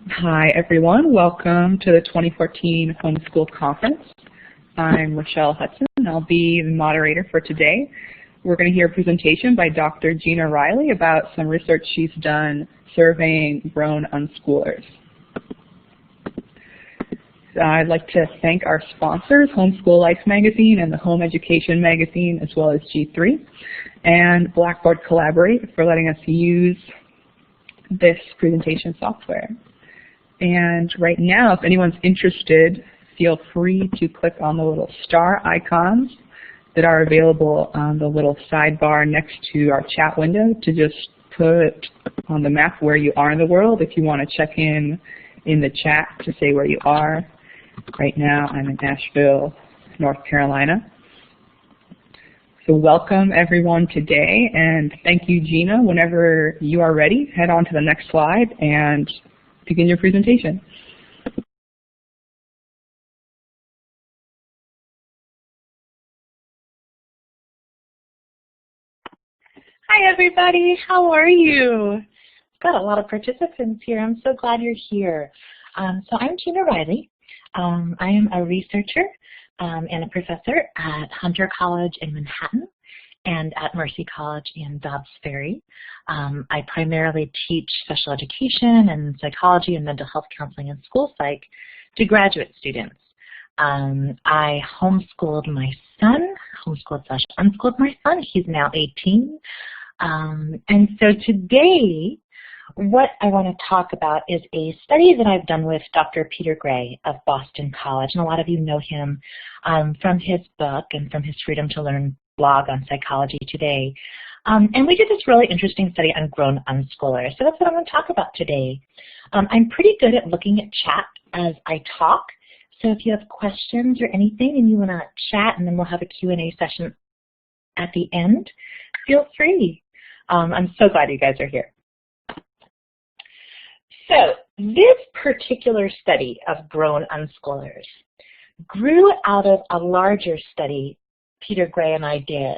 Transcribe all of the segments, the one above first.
Hi everyone, welcome to the 2014 Homeschool Conference. I'm Rochelle Hudson and I'll be the moderator for today. We're going to hear a presentation by Dr. Gina Riley about some research she's done surveying grown unschoolers. I'd like to thank our sponsors, Homeschool Life magazine and the Home Education magazine, as well as G3, and Blackboard Collaborate for letting us use this presentation software. And right now, if anyone's interested, feel free to click on the little star icons that are available on the little sidebar next to our chat window to just put on the map where you are in the world if you want to check in the chat to say where you are. Right now, I'm in Asheville, North Carolina. So welcome everyone today, and thank you, Gina. Whenever you are ready, head on to the next slide and begin your presentation. Hi everybody, how are you? Got a lot of participants here. I'm so glad you're here. So I'm Gina Riley. I am a researcher and a professor at Hunter College in Manhattan and at Mercy College in Dobbs Ferry. I primarily teach special education and psychology and mental health counseling and school psych to graduate students. I homeschooled my son, homeschooled/unschooled my son. He's now 18. And so today, what I want to talk about is a study that I've done with Dr. Peter Gray of Boston College. And a lot of you know him from his book and from his Freedom to Learn blog on Psychology Today. And we did this really interesting study on grown unschoolers. So that's what I'm going to talk about today. I'm pretty good at looking at chat as I talk. So if you have questions or anything and you want to chat, and then we'll have a Q&A session at the end, feel free. I'm so glad you guys are here. So this particular study of grown unschoolers grew out of a larger study Peter Gray and I did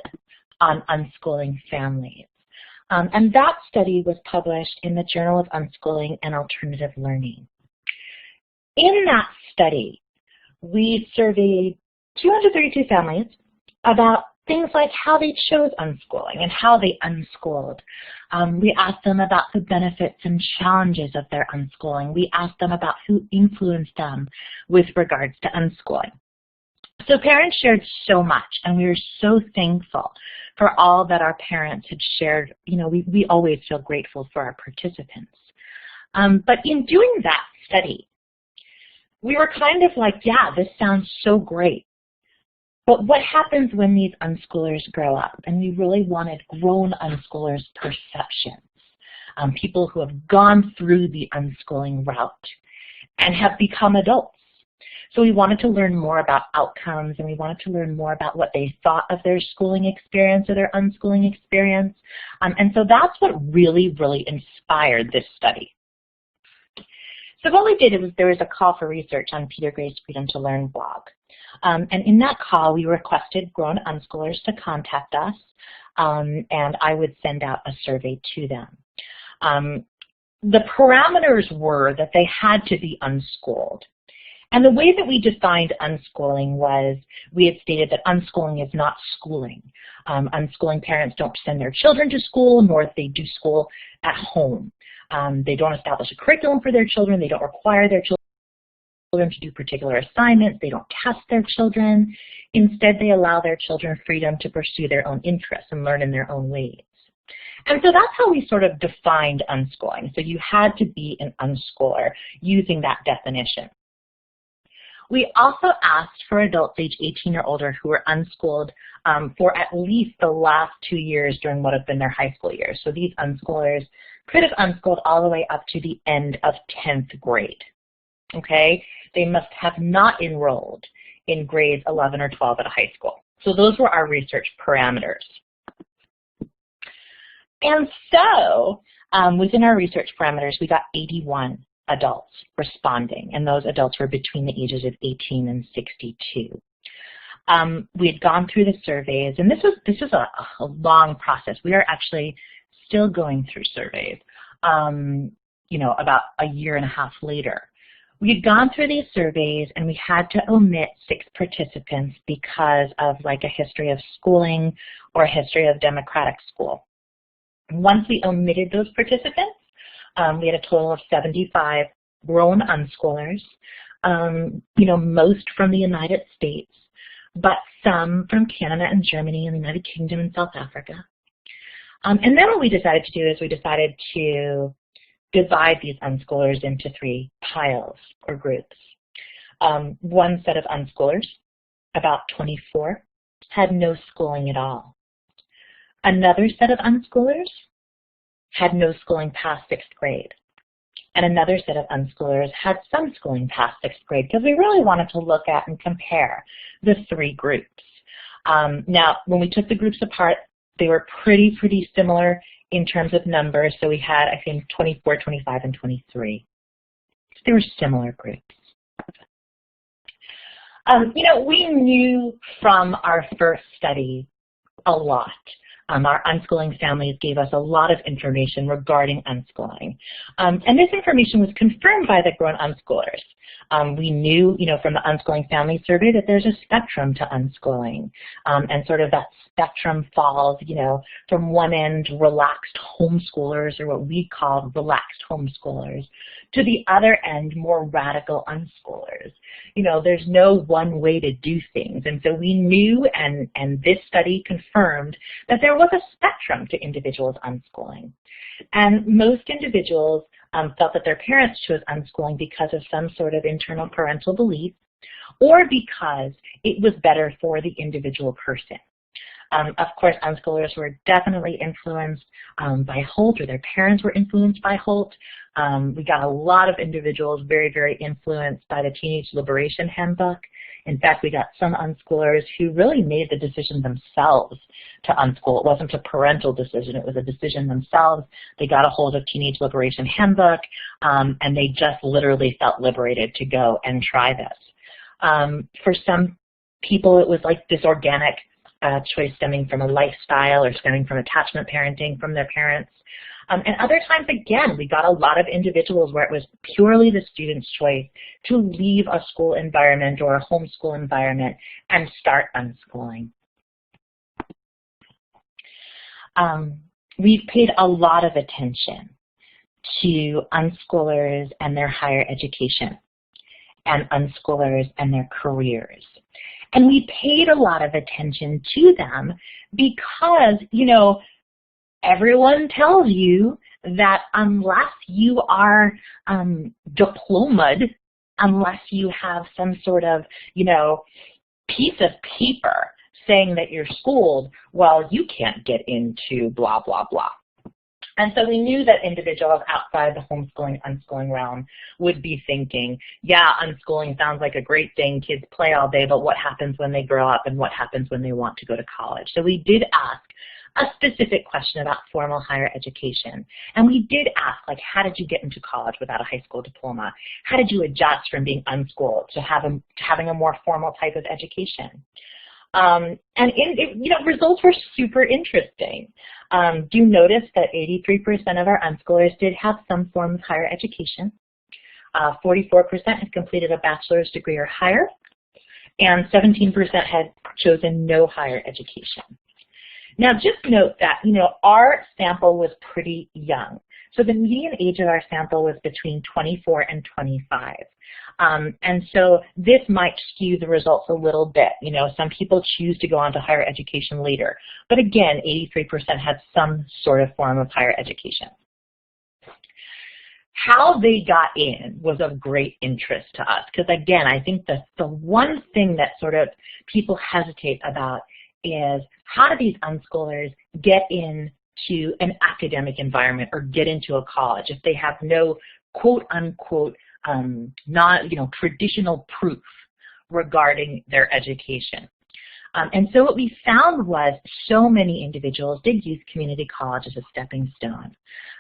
on unschooling families. And that study was published in the Journal of Unschooling and Alternative Learning. In that study, we surveyed 232 families about things like how they chose unschooling and how they unschooled. We asked them about the benefits and challenges of their unschooling. We asked them about who influenced them with regards to unschooling. So parents shared so much, and we were so thankful for all that our parents had shared. You know, we always feel grateful for our participants. But in doing that study, we were kind of like, yeah, this sounds so great. But what happens when these unschoolers grow up? And we really wanted grown unschoolers' perceptions, people who have gone through the unschooling route and have become adults. So we wanted to learn more about outcomes, and we wanted to learn more about what they thought of their schooling experience or their unschooling experience. And so that's what really, really inspired this study. So what we did was there was a call for research on Peter Gray's Freedom to Learn blog. And in that call, we requested grown unschoolers to contact us, and I would send out a survey to them. The parameters were that they had to be unschooled. And the way that we defined unschooling was we had stated that unschooling is not schooling. Unschooling parents don't send their children to school, nor do they do school at home. They don't establish a curriculum for their children. They don't require their children to do particular assignments. They don't test their children. Instead, they allow their children freedom to pursue their own interests and learn in their own ways. And so that's how we sort of defined unschooling. So you had to be an unschooler using that definition. We also asked for adults age 18 or older who were unschooled for at least the last 2 years during what have been their high school years. So these unschoolers could have unschooled all the way up to the end of 10th grade. Okay? They must have not enrolled in grades 11 or 12 at a high school. So those were our research parameters. And so within our research parameters, we got 81 adults responding, and those adults were between the ages of 18 and 62. We had gone through the surveys, and this was a long process. We are actually still going through surveys. about a year and a half later. We had gone through these surveys and we had to omit 6 participants because of like a history of schooling or a history of democratic school. Once we omitted those participants, we had a total of 75 grown unschoolers, most from the United States, but some from Canada and Germany and the United Kingdom and South Africa. And then what we decided to do is we decided to divide these unschoolers into 3 piles or groups. One set of unschoolers, about 24, had no schooling at all. Another set of unschoolers had no schooling past 6th grade. And another set of unschoolers had some schooling past 6th grade because we really wanted to look at and compare the 3 groups. Now, when we took the groups apart, they were pretty similar in terms of numbers. So we had, I think, 24, 25, and 23. So they were similar groups. We knew from our first study a lot. Our unschooling families gave us a lot of information regarding unschooling. And this information was confirmed by the grown unschoolers. We knew, from the unschooling family survey that there's a spectrum to unschooling. And sort of that spectrum falls, from one end, relaxed homeschoolers, or what we call relaxed homeschoolers, to the other end, more radical unschoolers. There's no one way to do things. And so we knew, and this study confirmed, that there was a spectrum to individuals unschooling. And most individuals felt that their parents chose unschooling because of some sort of internal parental belief, or because it was better for the individual person. Of course, unschoolers were definitely influenced by Holt, or their parents were influenced by Holt. We got a lot of individuals very influenced by the Teenage Liberation Handbook. In fact, we got some unschoolers who really made the decision themselves to unschool. It wasn't a parental decision, it was a decision themselves. They got a hold of Teenage Liberation Handbook, and they just literally felt liberated to go and try this. For some people, it was like this organic choice stemming from a lifestyle or stemming from attachment parenting from their parents. And other times, again, we got a lot of individuals where it was purely the student's choice to leave a school environment or a homeschool environment and start unschooling. We've paid a lot of attention to unschoolers and their higher education, and unschoolers and their careers. And we paid a lot of attention to them because, everyone tells you that unless you are diplomaed, unless you have some sort of, piece of paper saying that you're schooled, well, you can't get into blah, blah, blah. And so we knew that individuals outside the homeschooling, unschooling realm would be thinking, yeah, unschooling sounds like a great thing. Kids play all day, but what happens when they grow up and what happens when they want to go to college? So we did ask a specific question about formal higher education. And we did ask, how did you get into college without a high school diploma? How did you adjust from being unschooled to having a more formal type of education? Results were super interesting. Do notice that 83% of our unschoolers did have some form of higher education. 44% had completed a bachelor's degree or higher, and 17% had chosen no higher education. Now, just note that, our sample was pretty young. So the median age of our sample was between 24 and 25. And so this might skew the results a little bit. Some people choose to go on to higher education later. But again, 83% had some sort of form of higher education. How they got in was of great interest to us because, again, I think that the one thing that sort of people hesitate about is how do these unschoolers get into an academic environment or get into a college if they have no quote-unquote traditional proof regarding their education. And so what we found was so many individuals did use community college as a stepping stone.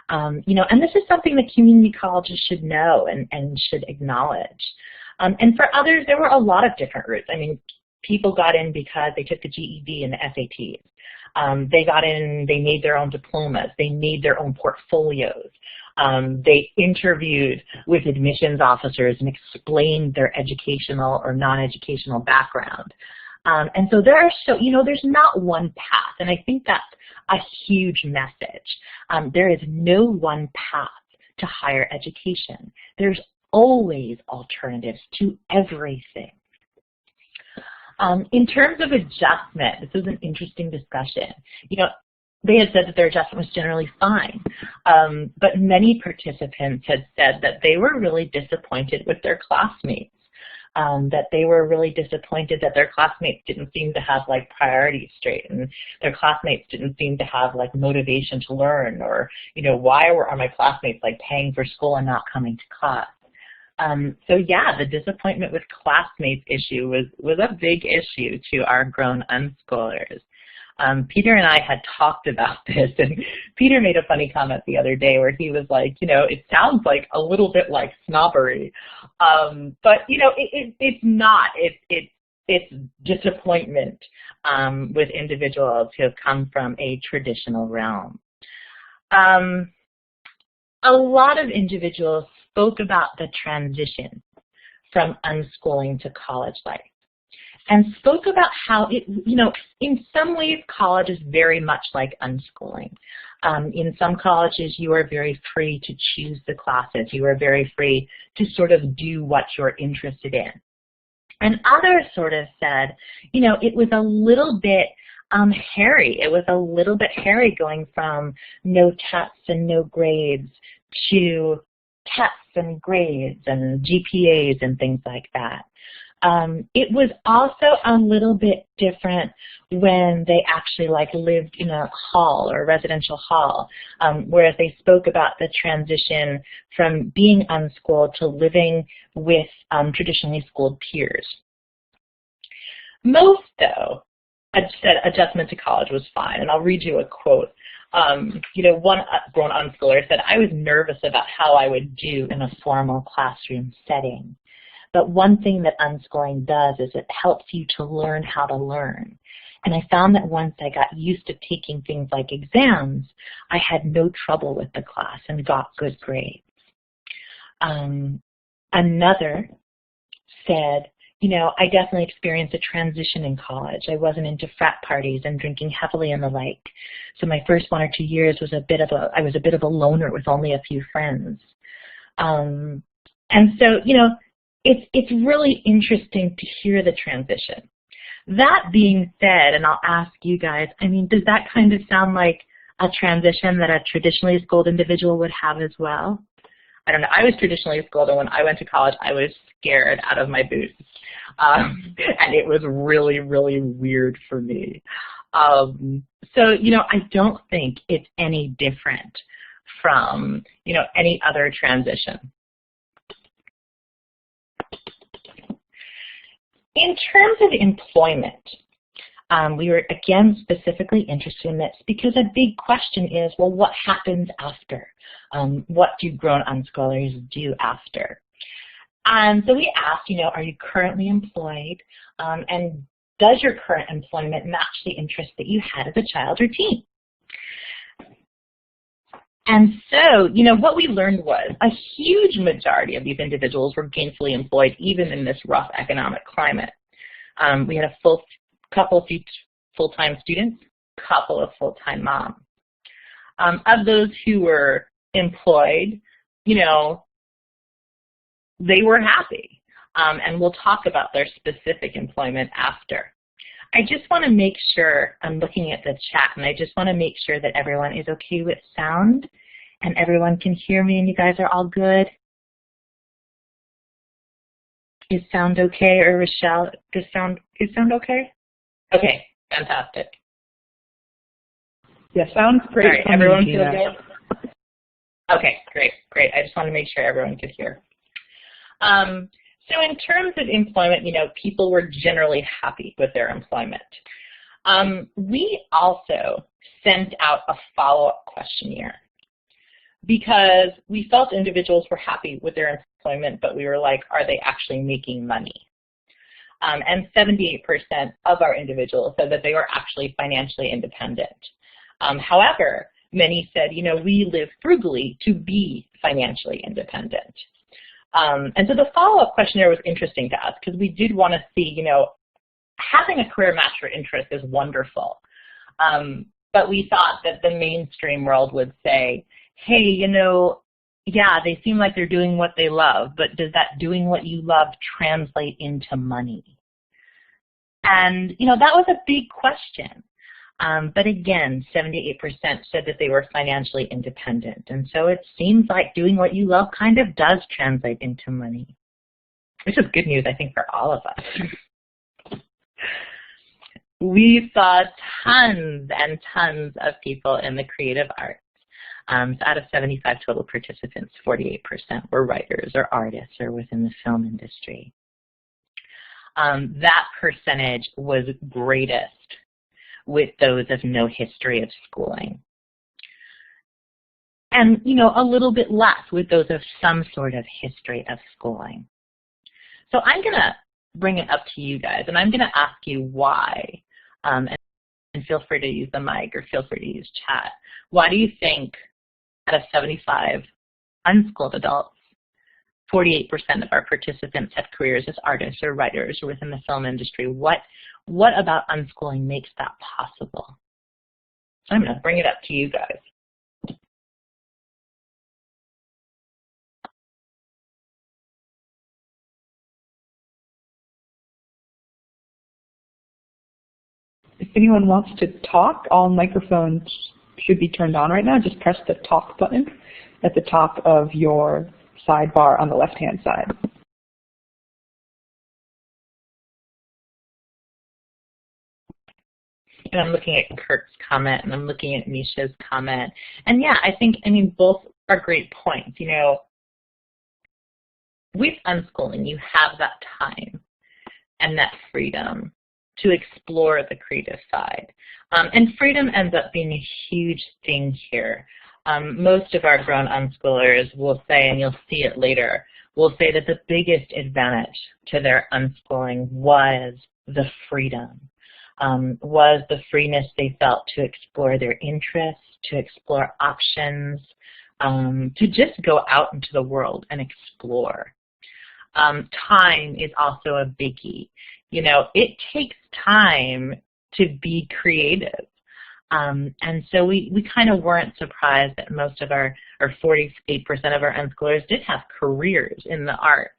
And this is something that community colleges should know and should acknowledge. And for others, there were a lot of different routes. I mean, people got in because they took the GED and the SATs. They got in, they made their own diplomas, they made their own portfolios. They interviewed with admissions officers and explained their educational or non-educational background. And so there are there's not one path, and I think that's a huge message. There is no one path to higher education. There's always alternatives to everything. In terms of adjustment, this was an interesting discussion. They had said that their adjustment was generally fine, but many participants had said that they were really disappointed with their classmates, that they were really disappointed that their classmates didn't seem to have like priorities straight, and their classmates didn't seem to have like motivation to learn, or why are my classmates like paying for school and not coming to class? So yeah, the disappointment with classmates issue was a big issue to our grown unschoolers. Peter and I had talked about this, and Peter made a funny comment the other day where he was like, it sounds like a little bit like snobbery, but it's not. It's disappointment with individuals who have come from a traditional realm. A lot of individuals spoke about the transition from unschooling to college life, and spoke about how it, in some ways college is very much like unschooling. In some colleges you are very free to choose the classes. You are very free to sort of do what you're interested in. And others sort of said, it was a little bit hairy. It was a little bit hairy going from no tests and no grades to tests and grades and GPAs and things like that. It was also a little bit different when they actually lived in a hall or a residential hall, whereas they spoke about the transition from being unschooled to living with traditionally schooled peers. Most, though, said adjustment to college was fine, and I'll read you a quote. One grown unschooler said, "I was nervous about how I would do in a formal classroom setting. But one thing that unschooling does is it helps you to learn how to learn. And I found that once I got used to taking things like exams, I had no trouble with the class and got good grades." Another said, I definitely experienced a transition in college. I wasn't into frat parties and drinking heavily and the like. So my first 1 or 2 years was I was a bit of a loner with only a few friends. And so, it's really interesting to hear the transition. That being said, and I'll ask you guys, does that kind of sound like a transition that a traditionally schooled individual would have as well? I don't know. I was traditionally schooled, and when I went to college, I was scared out of my boots. And it was really, really weird for me. So, I don't think it's any different from, any other transition. In terms of employment, we were, again, specifically interested in this because a big question is, well, what happens after? What do grown unschoolers do after? And so we asked, are you currently employed? And does your current employment match the interests that you had as a child or teen? And so, what we learned was a huge majority of these individuals were gainfully employed even in this rough economic climate. We had a couple of full-time students, couple of full-time moms. Of those who were employed, they were happy. And we'll talk about their specific employment after. I just want to make sure, I'm looking at the chat, and I just want to make sure that everyone is okay with sound and everyone can hear me and you guys are all good. Is sound okay? Or Rochelle, is sound okay? Okay, fantastic. Yeah, sounds great. All right, everyone feel good? Okay, great. I just want to make sure everyone could hear. So in terms of employment, people were generally happy with their employment. We also sent out a follow-up questionnaire because we felt individuals were happy with their employment, but we were like, are they actually making money? And 78% of our individuals said that they were actually financially independent. However, many said, you know, we live frugally to be financially independent. And so the follow-up questionnaire was interesting to us because we did want to see, you know, having a career match for interest is wonderful. But we thought that the mainstream world would say, hey, you know, yeah, they seem like they're doing what they love, but does that doing what you love translate into money? And, you know, that was a big question. But again, 78% said that they were financially independent. And so it seems like doing what you love kind of does translate into money, which is good news, I think, for all of us. We saw tons and tons of people in the creative arts. So out of 75 total participants, 48% were writers or artists or within the film industry. That percentage was greatest with those of no history of schooling. And, you know, a little bit less with those of some sort of history of schooling. So I'm going to bring it up to you guys, and I'm going to ask you why. And feel free to use the mic or feel free to use chat. Why do you think out of 75 unschooled adults, 48% of our participants have careers as artists or writers or within the film industry? What about unschooling makes that possible? I'm going to bring it up to you guys. If anyone wants to talk, all microphones should be turned on right now. Just press the talk button at the top of your sidebar on the left-hand side. And I'm looking at Kirk's comment, and I'm looking at Misha's comment. And yeah, I mean, both are great points. You know, with unschooling, you have that time and that freedom to explore the creative side. And freedom ends up being a huge thing here. Most of our grown unschoolers will say, and you'll see it later, will say that the biggest advantage to their unschooling was the freedom. Was the freeness they felt to explore their interests, to explore options, to just go out into the world and explore. Time is also a biggie. You know, it takes time to be creative. And so we kind of weren't surprised that most of or 48% of our unschoolers did have careers in the arts.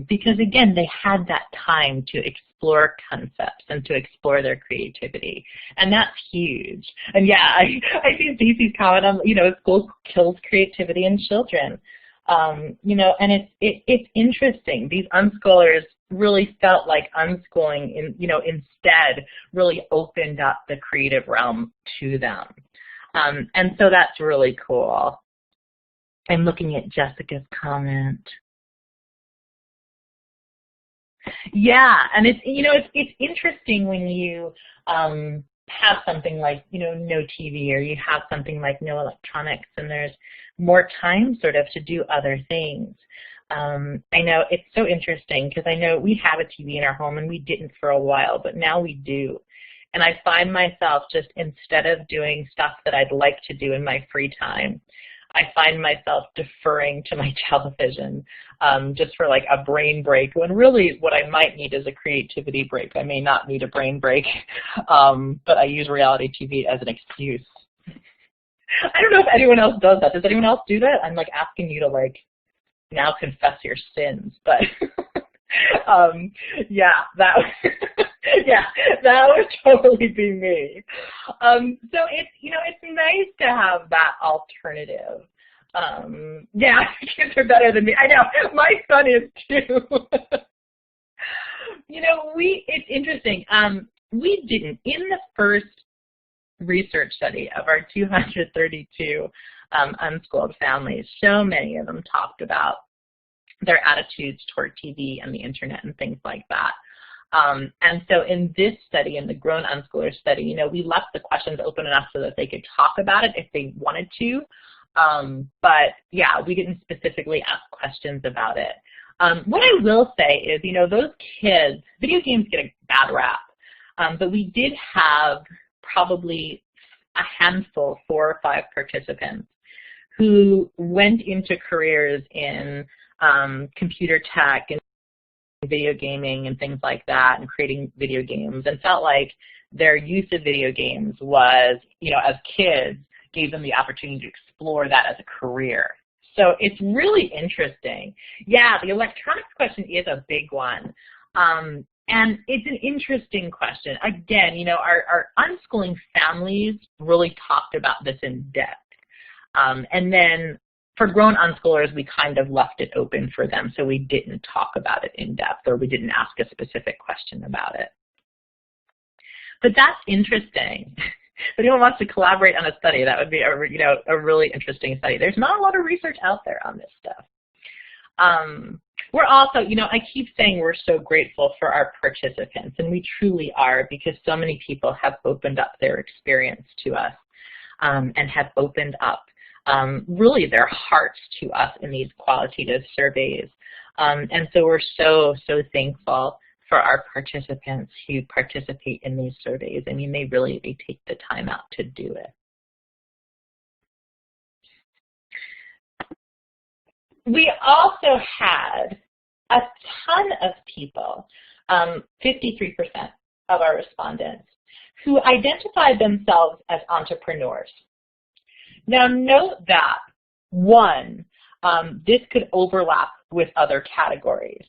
Because again, they had that time to explore concepts and to explore their creativity. And that's huge. And yeah, I see Cece's comment on, you know, school kills creativity in children. You know, and it's interesting. These unschoolers really felt like unschooling, instead really opened up the creative realm to them. And so that's really cool. I'm looking at Jessica's comment. Yeah, and it's interesting when you have something like, you know, no TV, or you have something like no electronics, and there's more time sort of to do other things. I know it's so interesting because I know we have a TV in our home and we didn't for a while, but now we do. And I find myself just, instead of doing stuff that I'd like to do in my free time, I find myself deferring to my television just for like a brain break, when really what I might need is a creativity break. I may not need a brain break, but I use reality TV as an excuse. I don't know if anyone else does that. Does anyone else do that? I'm like asking you to like now confess your sins, but yeah, that would totally be me. So it's, you know, it's nice to have that alternative. Yeah, kids are better than me. I know, my son is too. You know, it's interesting. We didn't, in the first research study of our 232 unschooled families, so many of them talked about their attitudes toward TV and the internet and things like that. And so in this study, in the grown unschooler study, you know, we left the questions open enough so that they could talk about it if they wanted to. But yeah, we didn't specifically ask questions about it. What I will say is, you know, those kids, video games get a bad rap, but we did have probably a handful, 4 or 5 participants, who went into careers in computer tech and video gaming and things like that, and creating video games, and felt like their use of video games was, as kids, gave them the opportunity to explore that as a career. So it's really interesting. Yeah, the electronics question is a big one. And it's an interesting question. Again, our unschooling families really talked about this in depth. And then for grown unschoolers, we kind of left it open for them, so we didn't talk about it in depth, or we didn't ask a specific question about it. But that's interesting. If anyone wants to collaborate on a study, that would be a really interesting study. There's not a lot of research out there on this stuff. We're also, I keep saying we're so grateful for our participants, and we truly are, because so many people have opened up their experience to us and have opened up really their hearts to us in these qualitative surveys. And so we're so, so thankful for our participants who participate in these surveys. I mean, they take the time out to do it. We also had a ton of people, 53% of our respondents, who identified themselves as entrepreneurs. Now note that, one, this could overlap with other categories.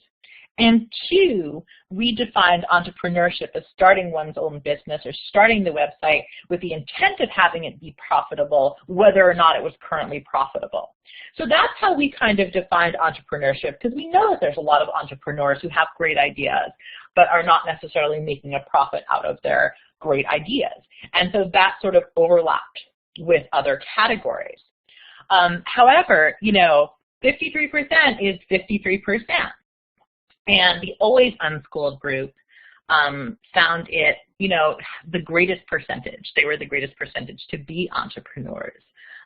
And two, we defined entrepreneurship as starting one's own business or starting the website with the intent of having it be profitable, whether or not it was currently profitable. So that's how we kind of defined entrepreneurship, because we know that there's a lot of entrepreneurs who have great ideas, but are not necessarily making a profit out of their great ideas. And so that sort of overlapped with other categories. However, 53% is 53%. And the Always Unschooled group found it, the greatest percentage. They were the greatest percentage to be entrepreneurs.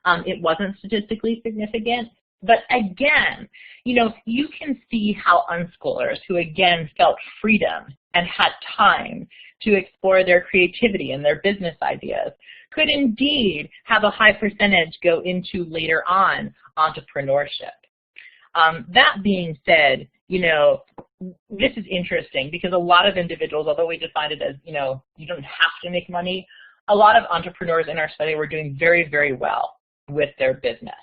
It wasn't statistically significant, but again, you can see how unschoolers who again felt freedom and had time to explore their creativity and their business ideas could indeed have a high percentage go into later on entrepreneurship. That being said, this is interesting because a lot of individuals, although we defined it as, you don't have to make money, a lot of entrepreneurs in our study were doing very, very well with their business.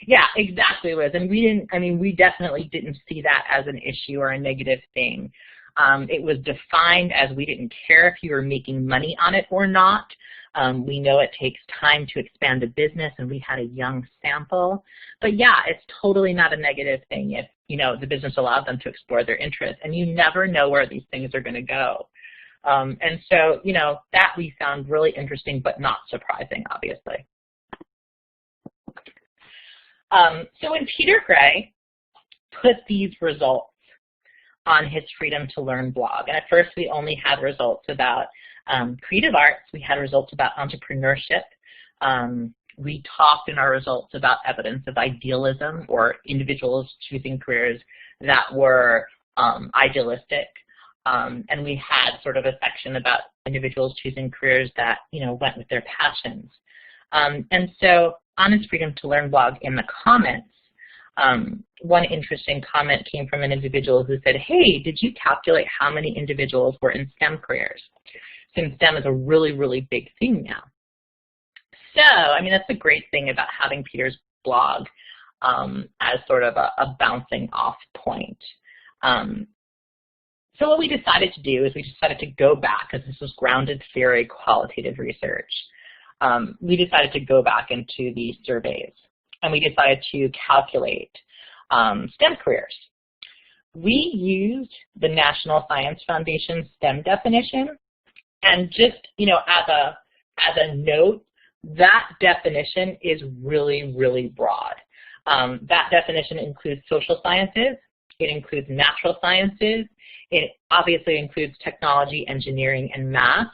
Yeah, exactly, Liz. And we definitely didn't see that as an issue or a negative thing. It was defined as we didn't care if you were making money on it or not. We know it takes time to expand a business, and we had a young sample. But yeah, it's totally not a negative thing if, the business allowed them to explore their interests. And you never know where these things are going to go. And so, that we found really interesting, but not surprising, obviously. So when Peter Gray put these results on his Freedom to Learn blog, and at first we only had results about creative arts, we had results about entrepreneurship, we talked in our results about evidence of idealism or individuals choosing careers that were idealistic, and we had sort of a section about individuals choosing careers that went with their passions. And so on his Freedom to Learn blog, in the comments, one interesting comment came from an individual who said, hey, did you calculate how many individuals were in STEM careers? Since STEM is a really, really big thing now. So, that's the great thing about having Peter's blog as sort of a bouncing off point. So what we decided to do is we decided to go back, because this was grounded theory, qualitative research. We decided to go back into these surveys, and we decided to calculate STEM careers. We used the National Science Foundation STEM definition, and just as a note, that definition is really, really broad. That definition includes social sciences, it includes natural sciences, it obviously includes technology, engineering, and math.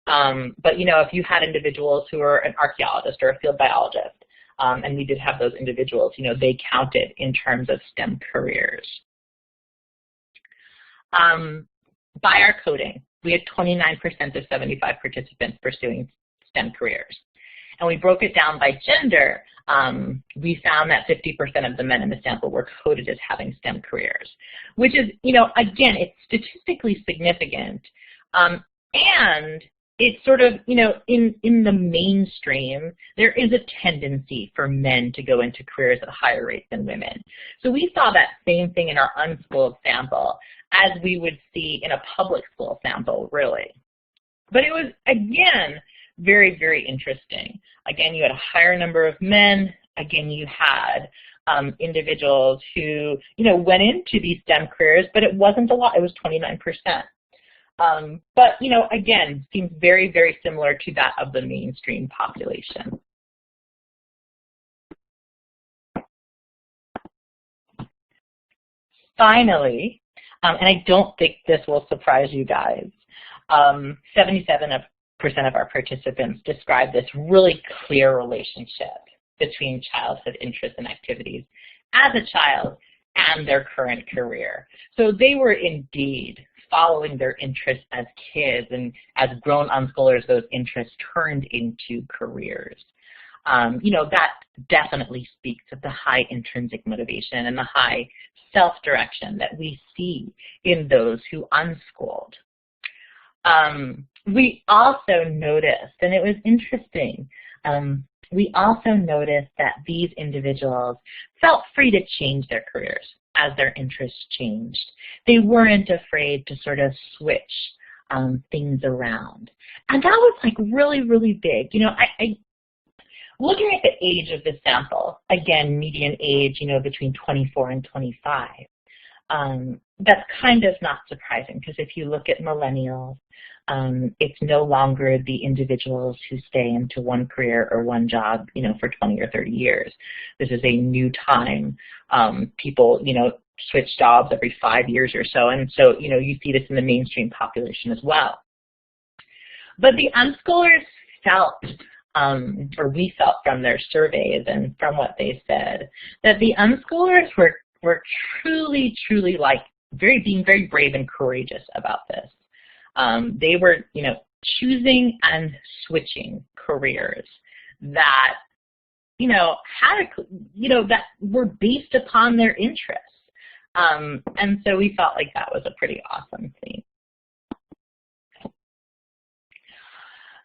But if you had individuals who are an archaeologist or a field biologist, and we did have those individuals, they counted in terms of STEM careers. By our coding, we had 29% of 75 participants pursuing STEM careers. And we broke it down by gender. We found that 50% of the men in the sample were coded as having STEM careers, which is, again, it's statistically significant. And it's sort of, in the mainstream, there is a tendency for men to go into careers at a higher rate than women. So we saw that same thing in our unschooled sample as we would see in a public school sample, really. But it was, again, very, very interesting. Again, you had a higher number of men. Again, you had individuals who, went into these STEM careers, but it wasn't a lot. It was 29%. But, again, seems very, very similar to that of the mainstream population. Finally, and I don't think this will surprise you guys, 77% of our participants describe this really clear relationship between childhood interests and activities as a child and their current career. So they were indeed following their interests as kids, and as grown unschoolers, those interests turned into careers. That definitely speaks of the high intrinsic motivation and the high self-direction that we see in those who unschooled. We also noticed, and it was interesting, we also noticed that these individuals felt free to change their careers as their interests changed. They weren't afraid to sort of switch things around. And that was like really, really big. Looking at the age of the sample, again, median age, between 24 and 25, that's kind of not surprising, because if you look at millennials, it's no longer the individuals who stay into one career or one job, for 20 or 30 years. This is a new time. People, switch jobs every 5 years or so, and so, you see this in the mainstream population as well. But the unschoolers felt, or we felt from their surveys and from what they said, that the unschoolers were truly, truly being very brave and courageous about this. They were, choosing and switching careers that, that were based upon their interests. And so we felt like that was a pretty awesome thing.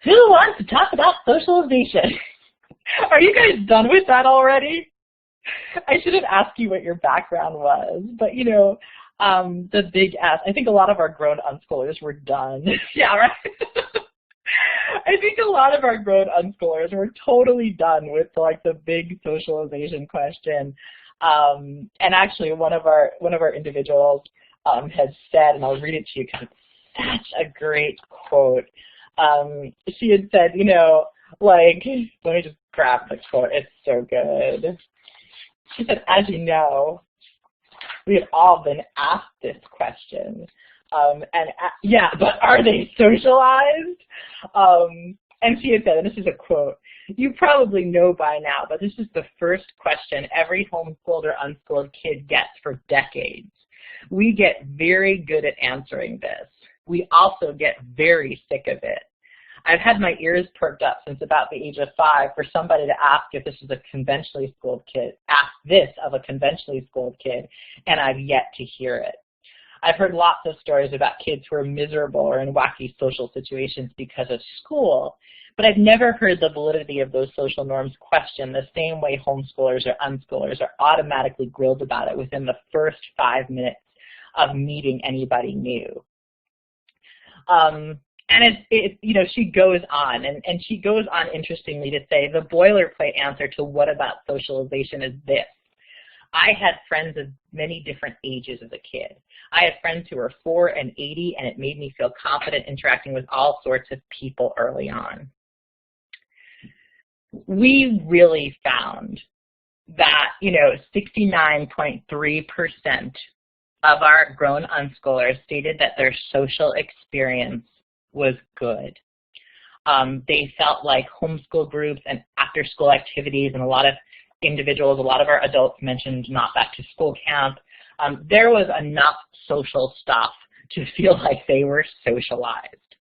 Who wants to talk about socialization? Are you guys done with that already? I should have asked you what your background was, but the big S. I think a lot of our grown unschoolers were done. Yeah, right? I think a lot of our grown unschoolers were totally done with the big socialization question. And actually one of our individuals has said, and I'll read it to you because it's such a great quote. She had said, let me just grab the quote, it's so good. She said, as you know, we have all been asked this question. Yeah, but are they socialized? And she had said, and this is a quote, you probably know by now, but this is the first question every homeschooled or unschooled kid gets for decades. We get very good at answering this. We also get very sick of it. I've had my ears perked up since about the age of 5 for somebody to ask if this is a conventionally schooled kid, ask this of a conventionally schooled kid, and I've yet to hear it. I've heard lots of stories about kids who are miserable or in wacky social situations because of school, but I've never heard the validity of those social norms questioned the same way homeschoolers or unschoolers are automatically grilled about it within the first 5 minutes of meeting anybody new. And she goes on, and she goes on interestingly to say the boilerplate answer to what about socialization is this. I had friends of many different ages as a kid. I had friends who were 4 and 80, and it made me feel confident interacting with all sorts of people early on. We really found that, 69.3% of our grown unschoolers stated that their social experience was good. They felt like homeschool groups and after-school activities, and a lot of individuals, a lot of our adults mentioned not back to school camp. There was enough social stuff to feel like they were socialized.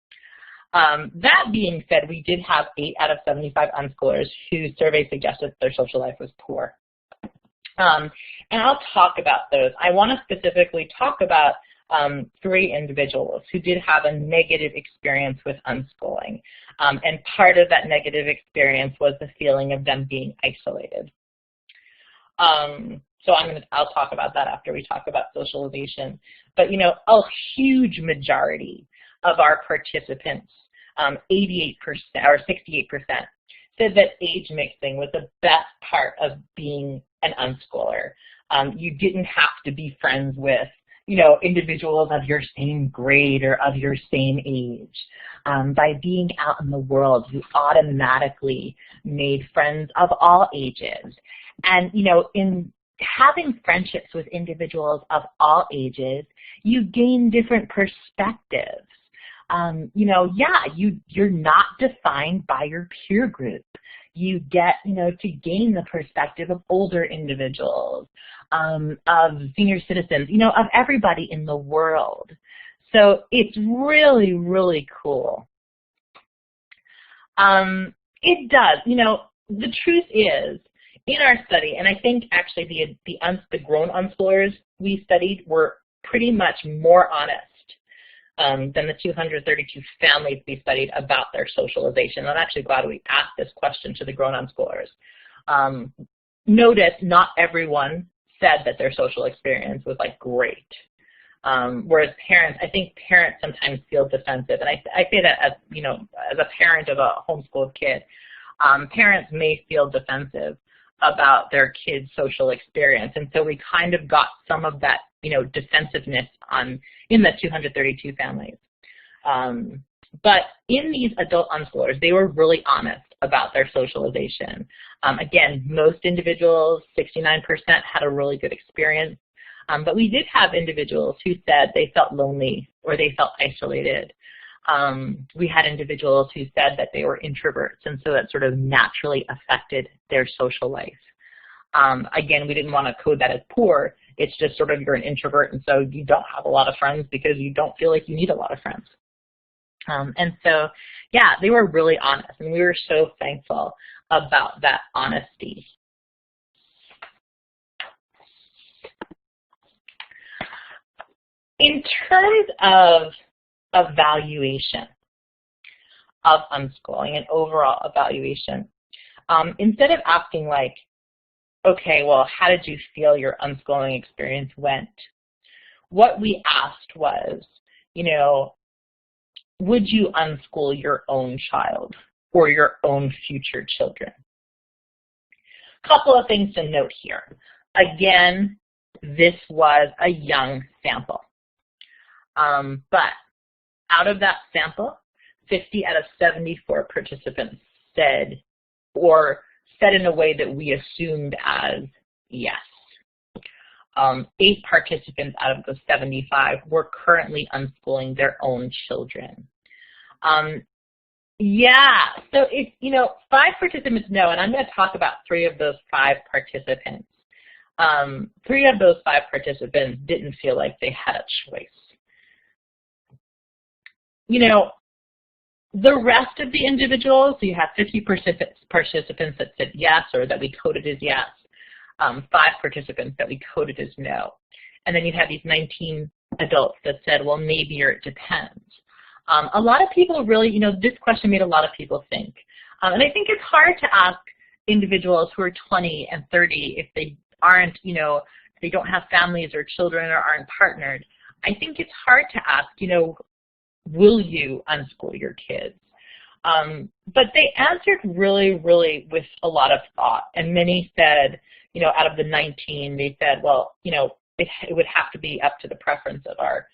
That being said, we did have 8 out of 75 unschoolers whose survey suggested their social life was poor. And I'll talk about those. I want to specifically talk about 3 individuals who did have a negative experience with unschooling. And part of that negative experience was the feeling of them being isolated. So I'll talk about that after we talk about socialization. But a huge majority of our participants, 88% or 68%, said that age mixing was the best part of being an unschooler. You didn't have to be friends with individuals of your same grade or of your same age. By being out in the world, you automatically made friends of all ages. And, in having friendships with individuals of all ages, you gain different perspectives. You're not defined by your peer group. You get, to gain the perspective of older individuals, of senior citizens, of everybody in the world. So it's really, really cool. It does. The truth is, in our study, and I think actually the grown unschoolers we studied were pretty much more honest than the 232 families we studied about their socialization. I'm actually glad we asked this question to the grown unschoolers. Notice not everyone said that their social experience was like great. Whereas parents, I think parents sometimes feel defensive, and I say that as as a parent of a homeschooled kid, parents may feel defensive about their kids' social experience, and so we kind of got some of that defensiveness in the 232 families. But in these adult unschoolers, they were really honest about their socialization. Again, most individuals, 69%, had a really good experience. But we did have individuals who said they felt lonely or they felt isolated. We had individuals who said that they were introverts, and so that sort of naturally affected their social life. Again, we didn't want to code that as poor. It's just sort of you're an introvert, and so you don't have a lot of friends because you don't feel like you need a lot of friends. And so, yeah, they were really honest, and we were so thankful about that honesty. In terms of evaluation of unschooling and overall evaluation, instead of asking like, okay, well, how did you feel your unschooling experience went? What we asked was, would you unschool your own child or your own future children? Couple of things to note here. Again, this was a young sample. But out of that sample, 50 out of 74 participants said, or said in a way that we assumed as yes. 8 participants out of the 75 were currently unschooling their own children. Yeah, so if, 5 participants no, and I'm going to talk about 3 of those 5 participants. 3 of those 5 participants didn't feel like they had a choice. The rest of the individuals, so you have 50 participants that said yes or that we coded as yes, 5 participants that we coded as no. And then you have these 19 adults that said, well, maybe or it depends. A lot of people really, this question made a lot of people think. And I think it's hard to ask individuals who are 20 and 30 if they aren't, if they don't have families or children or aren't partnered. I think it's hard to ask, will you unschool your kids? But they answered really, really with a lot of thought. And many said, out of the 19, they said, well, it would have to be up to the preference of our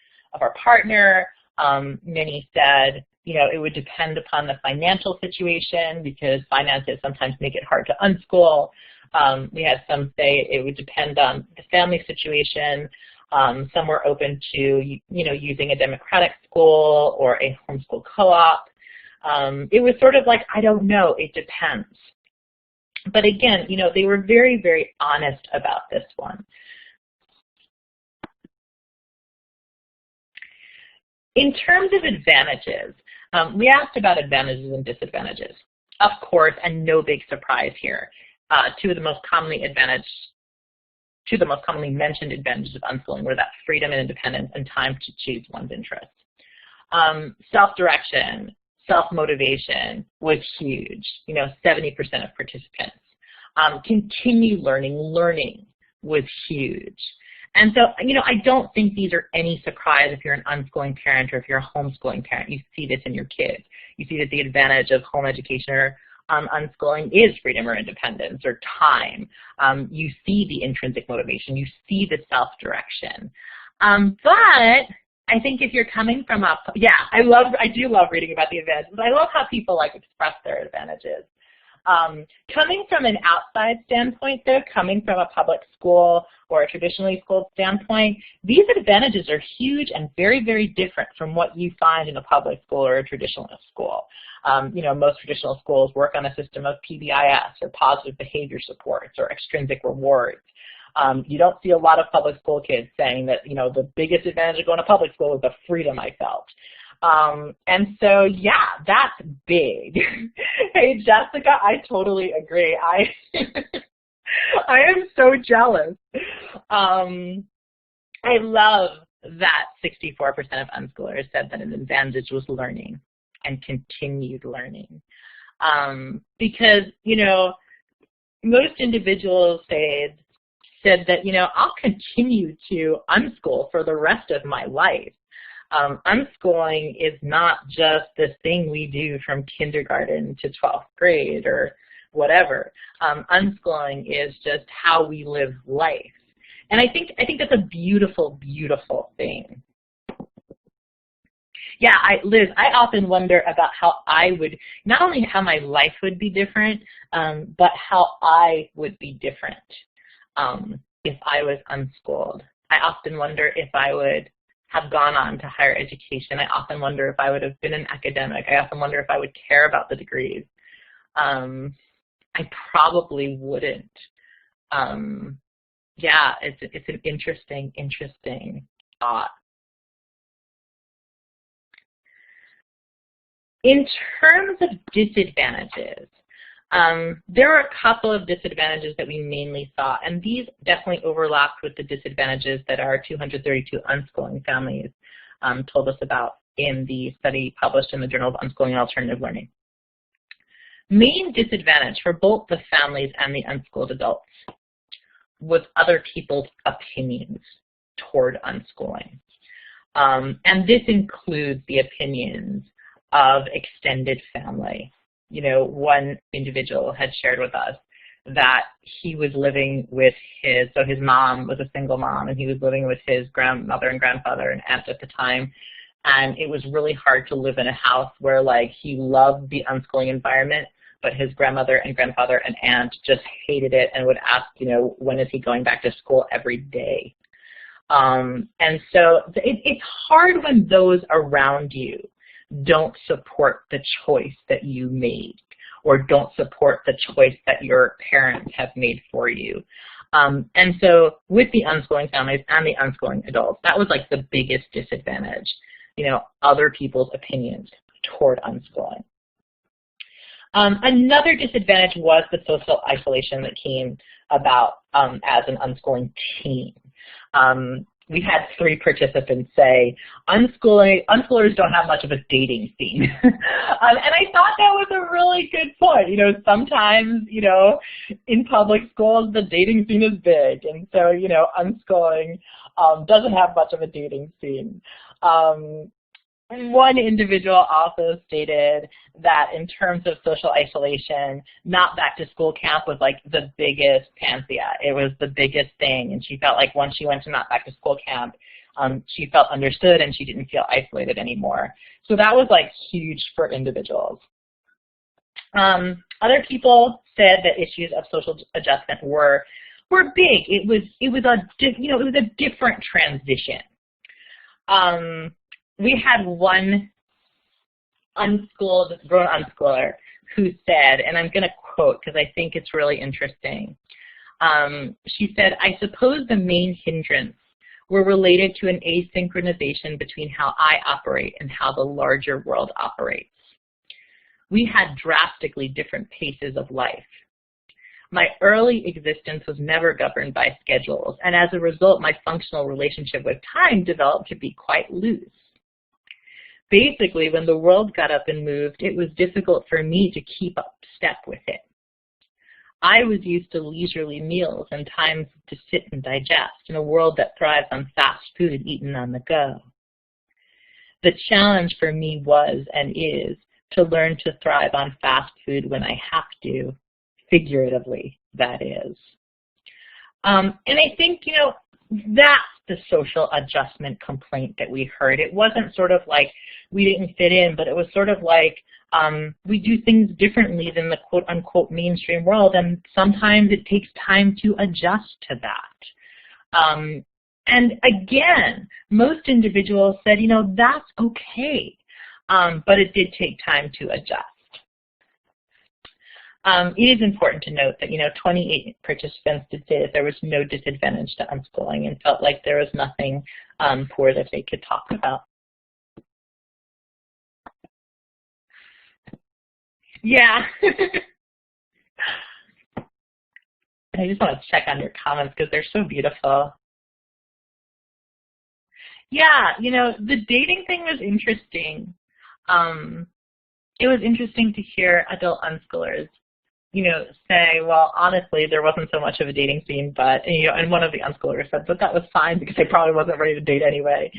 partner. Many said, it would depend upon the financial situation because finances sometimes make it hard to unschool. We had some say it would depend on the family situation. Some were open to, using a democratic school or a homeschool co-op. It was sort of like, I don't know, it depends. But again, they were very, very honest about this one. In terms of advantages, We asked about advantages and disadvantages. Of course, and no big surprise here, two of the most commonly mentioned advantages of unschooling were that freedom and independence and time to choose one's interests. Self-direction, self-motivation was huge, 70% of participants. Continued learning was huge. And so, I don't think these are any surprise if you're an unschooling parent or if you're a homeschooling parent. You see this in your kids. You see that the advantage of home education or unschooling is freedom or independence or time. You see the intrinsic motivation. You see the self-direction. But I think if you're coming from I do love reading about the advantages. I love how people express their advantages. Coming from an outside standpoint, though, coming from a public school or a traditionally schooled standpoint, these advantages are huge and very, very different from what you find in a public school or a traditional school. Most traditional schools work on a system of PBIS or positive behavior supports or extrinsic rewards. You don't see a lot of public school kids saying that, the biggest advantage of going to public school was the freedom I felt. And so, yeah, that's big. Hey, Jessica, I totally agree. I am so jealous. I love that 64% of unschoolers said that an advantage was learning and continued learning. Because, most individuals said that, I'll continue to unschool for the rest of my life. Unschooling is not just this thing we do from kindergarten to 12th grade or whatever. Unschooling is just how we live life. And I think that's a beautiful, beautiful thing. Yeah, Liz, I often wonder about how I would, not only how my life would be different, but how I would be different if I was unschooled. I often wonder if I would have gone on to higher education. I often wonder if I would have been an academic. I often wonder if I would care about the degrees. I probably wouldn't. Yeah, it's an interesting thought. In terms of disadvantages, there are a couple of disadvantages that we mainly saw, and these definitely overlapped with the disadvantages that our 232 unschooling families told us about in the study published in the Journal of Unschooling and Alternative Learning. Main disadvantage for both the families and the unschooled adults was other people's opinions toward unschooling. And this includes the opinions of extended family. One individual had shared with us that he was living with his mom was a single mom, and he was living with his grandmother and grandfather and aunt at the time. And it was really hard to live in a house where he loved the unschooling environment, but his grandmother and grandfather and aunt just hated it and would ask, when is he going back to school every day? And so it's hard when those around you don't support the choice that you made or don't support the choice that your parents have made for you. And so with the unschooling families and the unschooling adults, that was the biggest disadvantage, other people's opinions toward unschooling. Another disadvantage was the social isolation that came about as an unschooling teen. We had 3 participants say, unschoolers don't have much of a dating scene. And I thought that was a really good point. Sometimes, in public schools, the dating scene is big. And so, unschooling doesn't have much of a dating scene. One individual also stated that in terms of social isolation, not back to school camp was the biggest panacea. It was the biggest thing, and she felt like once she went to not back to school camp, she felt understood and she didn't feel isolated anymore. So that was huge for individuals. Other people said that issues of social adjustment were big. It was a different transition. We had one grown unschooler who said, and I'm going to quote because I think it's really interesting. She said, "I suppose the main hindrance were related to an asynchronization between how I operate and how the larger world operates. We had drastically different paces of life. My early existence was never governed by schedules, and as a result, my functional relationship with time developed to be quite loose. Basically, when the world got up and moved, it was difficult for me to keep up step with it. I was used to leisurely meals and times to sit and digest in a world that thrives on fast food eaten on the go. The challenge for me was and is to learn to thrive on fast food when I have to, figuratively, that is. And I think, that's the social adjustment complaint that we heard. It wasn't sort of like we didn't fit in, but it was sort of like we do things differently than the quote-unquote mainstream world, and sometimes it takes time to adjust to that. And again, most individuals said, that's okay, but it did take time to adjust. It is important to note that, 28 participants did say that there was no disadvantage to unschooling and felt like there was nothing poor that they could talk about. Yeah. I just want to check on your comments because they're so beautiful. Yeah, the dating thing was interesting. It was interesting to hear adult unschoolers say, well, honestly, there wasn't so much of a dating scene, but, and one of the unschoolers said, but that was fine because I probably wasn't ready to date anyway,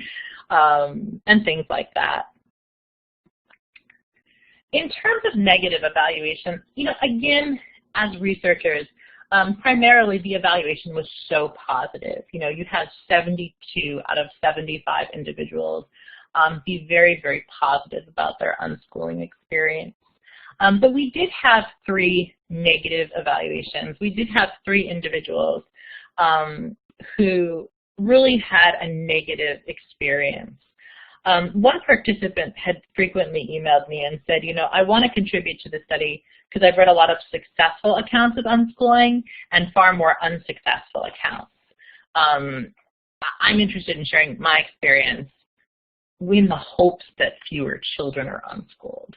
and things like that. In terms of negative evaluation, again, as researchers, primarily the evaluation was so positive. You had 72 out of 75 individuals be very, very positive about their unschooling experience. But we did have 3 negative evaluations. We did have 3 individuals who really had a negative experience. One participant had frequently emailed me and said, I want to contribute to the study because I've read a lot of successful accounts of unschooling and far more unsuccessful accounts. I'm interested in sharing my experience in the hopes that fewer children are unschooled.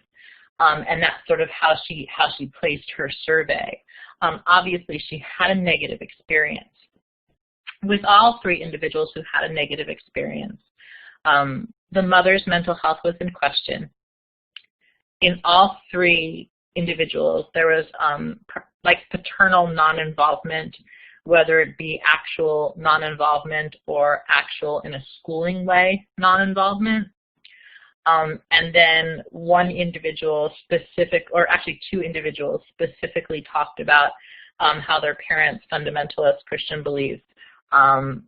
And that's sort of how she placed her survey. Obviously, she had a negative experience. With all 3 individuals who had a negative experience, the mother's mental health was in question. In all 3 individuals, there was like paternal non-involvement, whether it be actual non-involvement or actual in a schooling way non-involvement. And then one individual or actually 2 individuals specifically talked about how their parents' fundamentalist Christian beliefs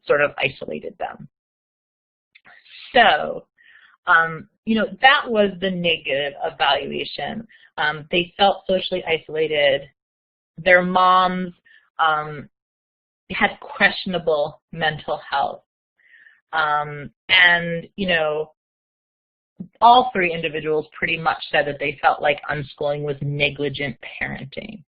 sort of isolated them. So, that was the negative evaluation. They felt socially isolated. Their moms had questionable mental health. And, all 3 individuals pretty much said that they felt like unschooling was negligent parenting.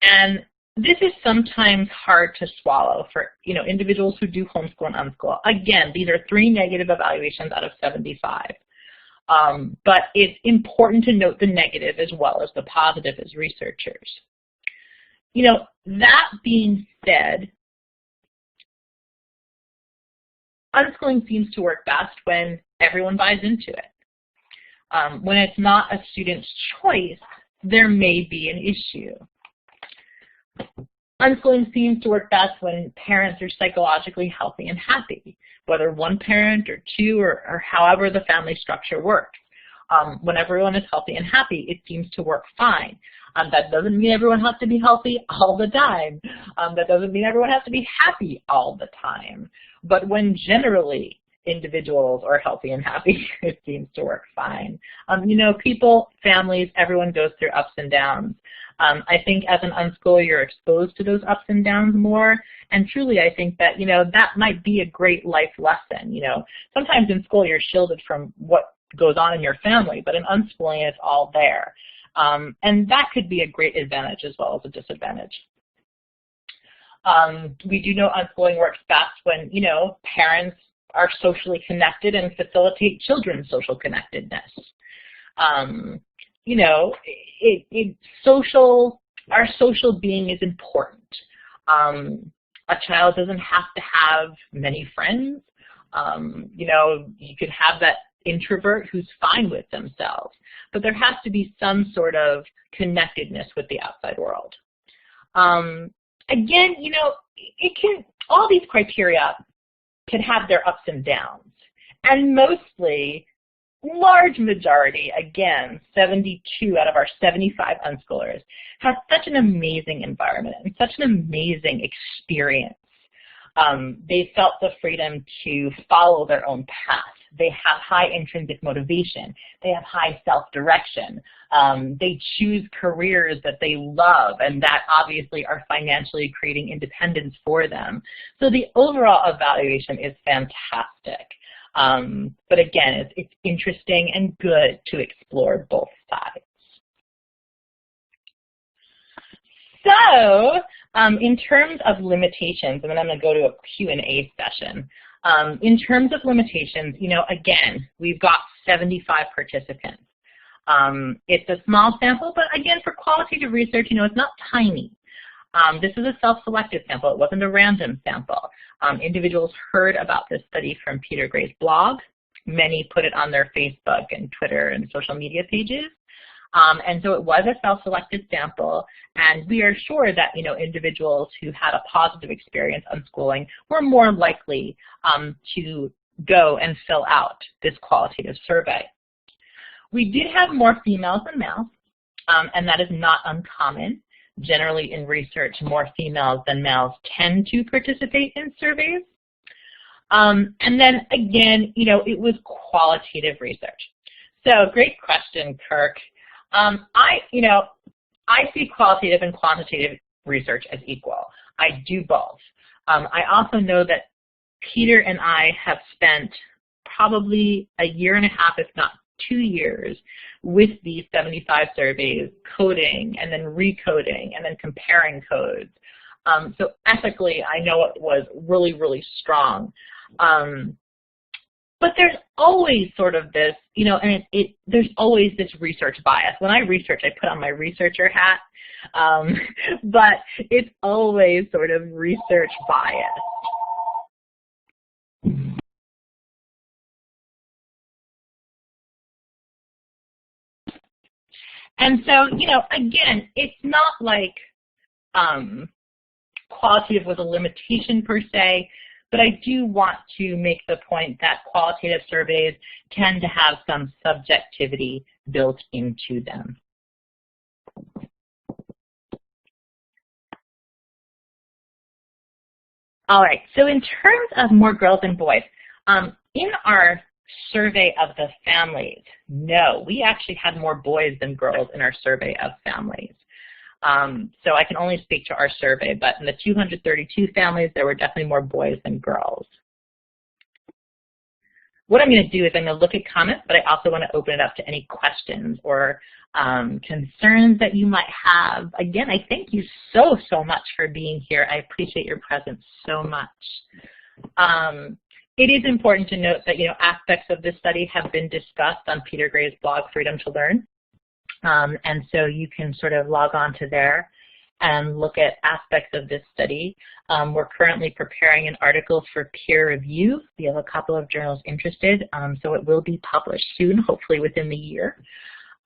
And this is sometimes hard to swallow for individuals who do homeschool and unschool. Again, these are 3 negative evaluations out of 75. But it's important to note the negative as well as the positive as researchers. That being said, unschooling seems to work best when everyone buys into it. When it's not a student's choice, there may be an issue. Unschooling seems to work best when parents are psychologically healthy and happy, whether one parent or 2 or however the family structure works. When everyone is healthy and happy, it seems to work fine. That doesn't mean everyone has to be healthy all the time. That doesn't mean everyone has to be happy all the time. But when generally individuals are healthy and happy, it seems to work fine. People, families, everyone goes through ups and downs. I think as an unschooler, you're exposed to those ups and downs more. And truly, I think that, that might be a great life lesson. Sometimes in school, you're shielded from what goes on in your family, but in unschooling, it's all there. And that could be a great advantage as well as a disadvantage. We do know unschooling works best when, you know, parents are socially connected and facilitate children's social connectedness. You know, our social being is important. A child doesn't have to have many friends. You know, you could have that introvert who's fine with themselves, but there has to be some sort of connectedness with the outside world. Again, you know, all these criteria can have their ups and downs, and mostly, large majority, again, 72 out of our 75 unschoolers, have such an amazing environment and such an amazing experience. They felt the freedom to follow their own path. They have high intrinsic motivation. They have high self-direction. They choose careers that they love and that obviously are financially creating independence for them. So the overall evaluation is fantastic. But again, it's interesting and good to explore both sides. So in terms of limitations, and then I'm going to go to a Q&A session. In terms of limitations, you know, again, we've got 75 participants. It's a small sample, but again, for qualitative research, you know, it's not tiny. This is a self-selected sample. It wasn't a random sample. Individuals heard about this study from Peter Gray's blog. Many put it on their Facebook and Twitter and social media pages. And so it was a self-selected sample, and we are sure that, you know, individuals who had a positive experience unschooling were more likely to go and fill out this qualitative survey. We did have more females than males, and that is not uncommon. Generally in research, more females than males tend to participate in surveys. And then again, you know, it was qualitative research. So great question, Kirk. I see qualitative and quantitative research as equal. I do both. I also know that Peter and I have spent probably a year and a half, if not 2 years, with these 75 surveys, coding and then recoding and then comparing codes. So ethically, I know it was really, really strong. But there's always sort of this, you know, and there's always this research bias. When I research, I put on my researcher hat, but it's always sort of research bias. And so, you know, again, it's not like qualitative was a limitation per se, but I do want to make the point that qualitative surveys tend to have some subjectivity built into them. All right, so in terms of more girls and boys, in our survey of the families, no, we actually had more boys than girls in our survey of families. So I can only speak to our survey, but in the 232 families, there were definitely more boys than girls. What I'm going to do is I'm going to look at comments, but I also want to open it up to any questions or concerns that you might have. Again, I thank you so, so much for being here. I appreciate your presence so much. It is important to note that, you know, aspects of this study have been discussed on Peter Gray's blog, Freedom to Learn. And so you can sort of log on to there and look at aspects of this study. We're currently preparing an article for peer review. We have a couple of journals interested, so it will be published soon, hopefully within the year.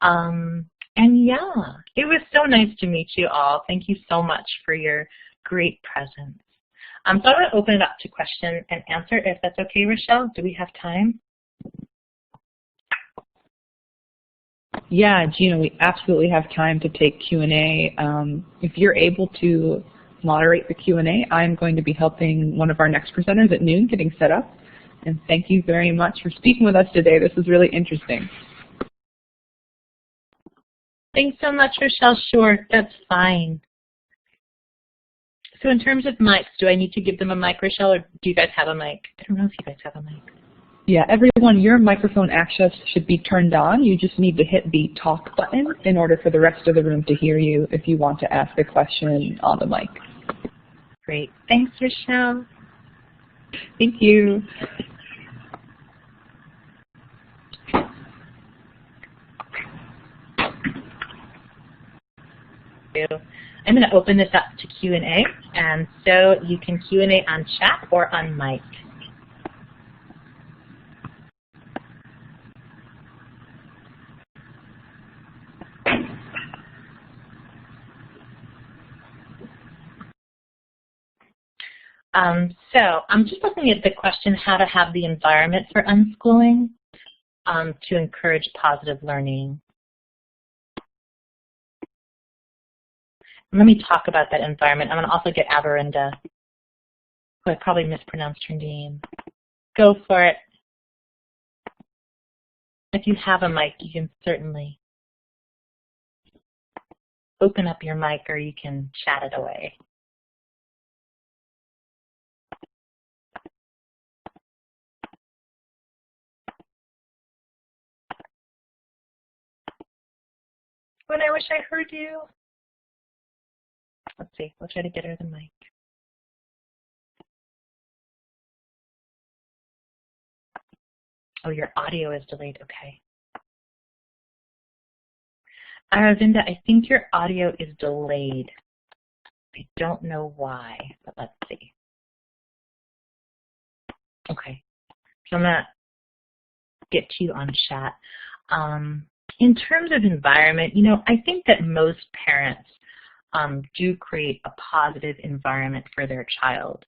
And yeah, it was so nice to meet you all. Thank you so much for your great presence. So I'm going to open it up to question and answer, if that's okay, Rochelle. Do we have time? Yeah, Gina, we absolutely have time to take Q&A. If you're able to moderate the Q&A, I'm going to be helping one of our next presenters at noon getting set up. And thank you very much for speaking with us today. This was really interesting. Thanks so much, Rochelle. Sure, that's fine. So in terms of mics, do I need to give them a mic, Rochelle, or do you guys have a mic? I don't know if you guys have a mic. Yeah, everyone, your microphone access should be turned on. You just need to hit the talk button in order for the rest of the room to hear you if you want to ask a question on the mic. Great. Thanks, Rochelle. Thank you. I'm going to open this up to Q&A, and so you can Q&A on chat or on mic. So I'm just looking at the question, how to have the environment for unschooling to encourage positive learning. Let me talk about that environment. I'm going to also get Averinda, who I probably mispronounced her name. Go for it. If you have a mic, you can certainly open up your mic or you can chat it away. When I wish I heard you. Let's see, we'll try to get her the mic. Oh, your audio is delayed, okay. Aravinda, I think your audio is delayed. I don't know why, but let's see. Okay, so I'm gonna get to you on chat. In terms of environment, you know, I think that most parents do create a positive environment for their child.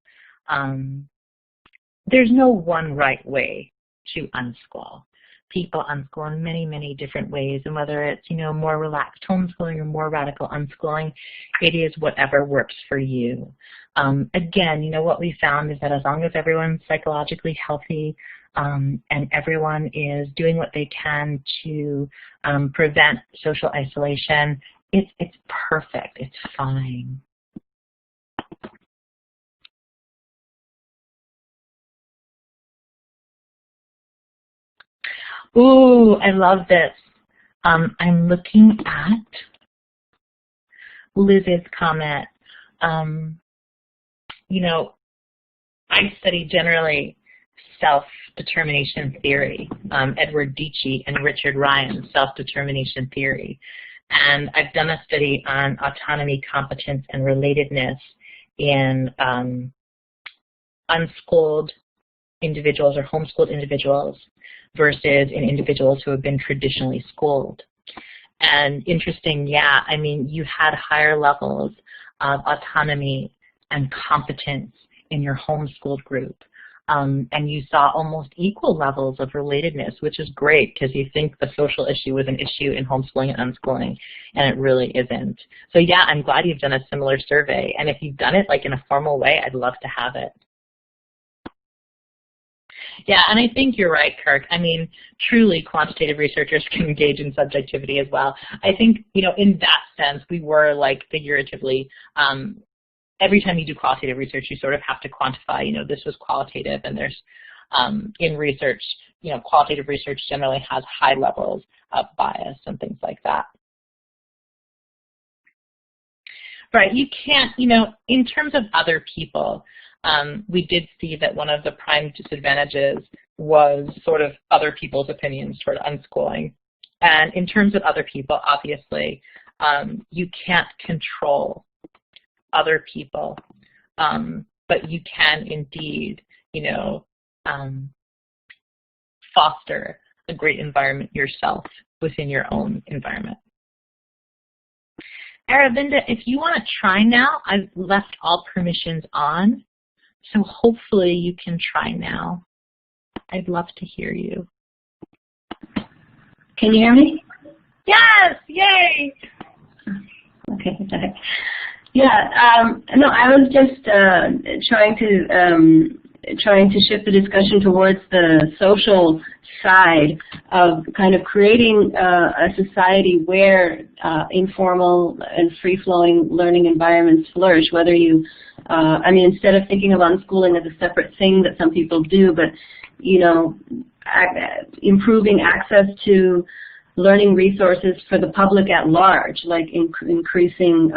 There's no one right way to unschool. People unschool in many, many different ways, and whether it's, you know, more relaxed homeschooling or more radical unschooling, it is whatever works for you. Again, you know, what we found is that as long as everyone's psychologically healthy and everyone is doing what they can to prevent social isolation, it's perfect, it's fine. Ooh, I love this. I'm looking at Liz's comment. You know, I study generally self-determination theory, Edward Dietschy and Richard Ryan's self-determination theory. And I've done a study on autonomy, competence, and relatedness in unschooled individuals or homeschooled individuals versus in individuals who have been traditionally schooled. And interesting, yeah, I mean, you had higher levels of autonomy and competence in your homeschooled group. And you saw almost equal levels of relatedness, which is great because you think the social issue was an issue in homeschooling and unschooling, and it really isn't. So yeah, I'm glad you've done a similar survey. And if you've done it like in a formal way, I'd love to have it. Yeah, and I think you're right, Kirk. I mean, truly quantitative researchers can engage in subjectivity as well. I think, you know, in that sense, we were like figuratively, every time you do qualitative research, you sort of have to quantify, you know, this was qualitative, and there's, in research, you know, qualitative research generally has high levels of bias and things like that. Right, you can't, you know, in terms of other people, we did see that one of the prime disadvantages was sort of other people's opinions toward unschooling. And in terms of other people, obviously, you can't control other people, but you can indeed, you know, foster a great environment yourself within your own environment. Aravinda, if you want to try now, I've left all permissions on, so hopefully you can try now. I'd love to hear you. Can you hear me? Yes! Yay! Okay. Yeah. No, I was just trying to shift the discussion towards the social side of kind of creating a society where informal and free-flowing learning environments flourish, whether you, I mean, instead of thinking of unschooling as a separate thing that some people do, but, you know, improving access to learning resources for the public at large, like increasing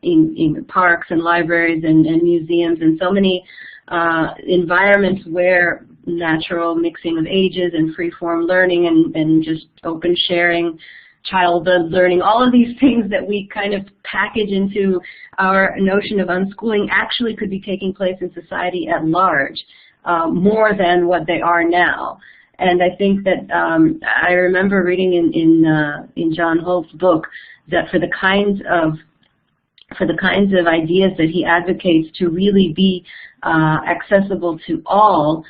in parks and libraries and museums and so many environments where natural mixing of ages and free-form learning and just open sharing, childhood learning, all of these things that we kind of package into our notion of unschooling actually could be taking place in society at large, more than what they are now. And I think that I remember reading in John Holt's book that for the kinds of ideas that he advocates to really be accessible to all,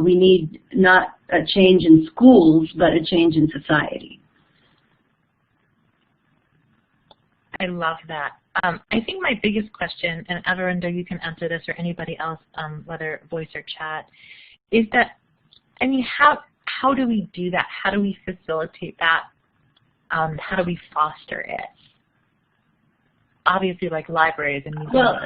we need not a change in schools, but a change in society. I love that. I think my biggest question, and Everenda, you can answer this, or anybody else, whether voice or chat, is that, I mean, how do we do that? How do we facilitate that? How do we foster it? Obviously, like libraries and museums. Well,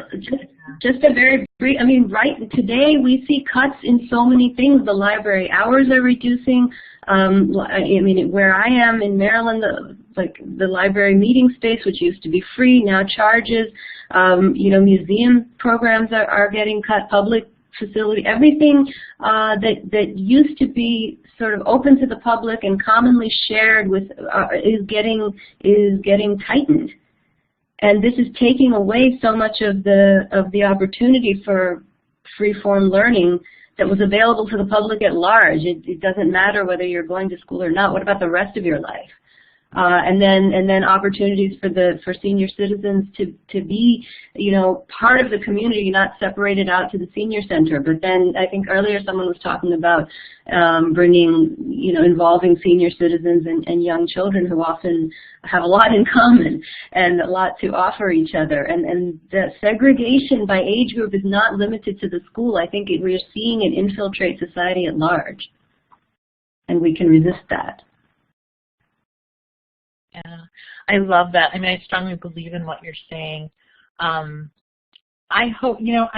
just a very brief, I mean, right today we see cuts in so many things. The library hours are reducing. I mean, where I am in Maryland, the library meeting space, which used to be free, now charges. You know, museum programs are getting cut. Public facility, everything that used to be sort of open to the public and commonly shared with is getting tightened. And this is taking away so much of the opportunity for free-form learning that was available to the public at large. It doesn't matter whether you're going to school or not. What about the rest of your life? And then opportunities for senior citizens to be, you know, part of the community, not separated out to the senior center. But then I think earlier someone was talking about bringing, you know, involving senior citizens and young children who often have a lot in common and a lot to offer each other. And the segregation by age group is not limited to the school. I think we're seeing it infiltrate society at large, and we can resist that. Yeah, I love that. I mean, I strongly believe in what you're saying. I hope, you know,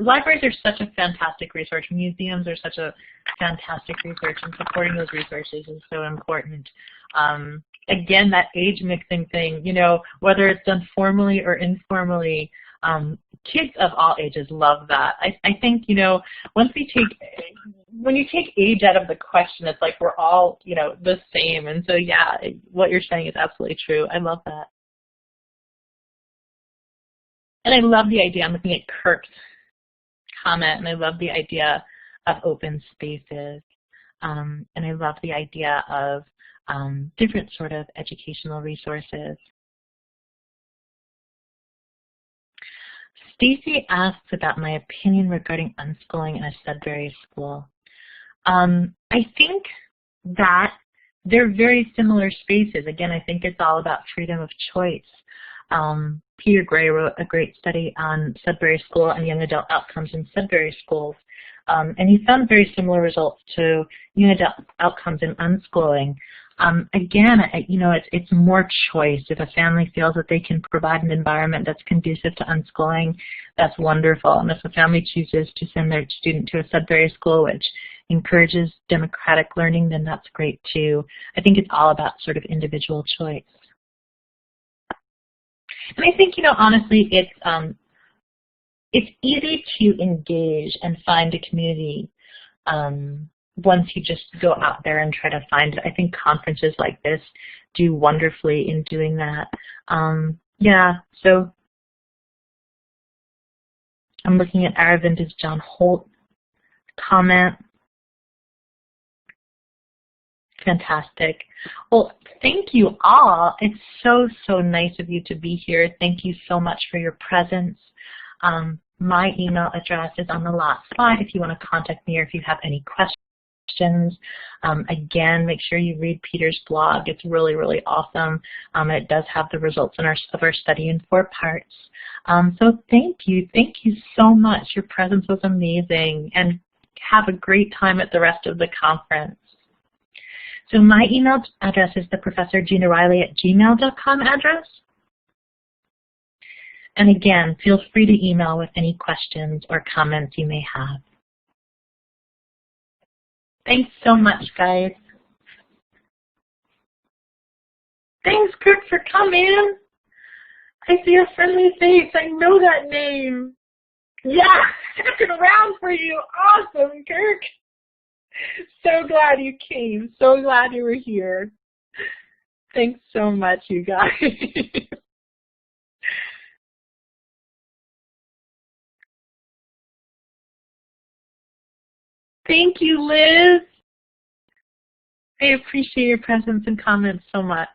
libraries are such a fantastic resource. Museums are such a fantastic resource, and supporting those resources is so important. Again, that age mixing thing, you know, whether it's done formally or informally, kids of all ages love that. I think, you know, when you take age out of the question, it's like we're all, you know, the same. And so, yeah, what you're saying is absolutely true. I love that. And I love the idea, I'm looking at Kirk's comment, and I love the idea of open spaces. And I love the idea of different sort of educational resources. Stacy asks about my opinion regarding unschooling in a Sudbury school. I think that they're very similar spaces. Again, I think it's all about freedom of choice. Peter Gray wrote a great study on Sudbury School and young adult outcomes in Sudbury schools, and he found very similar results to young adult outcomes in unschooling. Again, you know, it's more choice. If a family feels that they can provide an environment that's conducive to unschooling, that's wonderful. And if a family chooses to send their student to a Sudbury school, which encourages democratic learning, then that's great too. I think it's all about sort of individual choice. And I think, you know, honestly, it's easy to engage and find a community once you just go out there and try to find it. I think conferences like this do wonderfully in doing that. Yeah, so I'm looking at Aravinda's John Holt comment. Fantastic. Well, thank you all. It's so, so nice of you to be here. Thank you so much for your presence. My email address is on the last slide if you want to contact me or if you have any questions. Again, make sure you read Peter's blog. It's really, really awesome. It does have the results of our study in 4 parts. So thank you. Thank you so much. Your presence was amazing. And have a great time at the rest of the conference. So my email address is the professorginariley@gmail.com address. And again, feel free to email with any questions or comments you may have. Thanks so much, guys. Thanks, Kurt, for coming. I see a friendly face. I know that name. Yeah, sticking around for you. Awesome, Kirk. So glad you came. So glad you were here. Thanks so much, you guys. Thank you, Liz. I appreciate your presence and comments so much.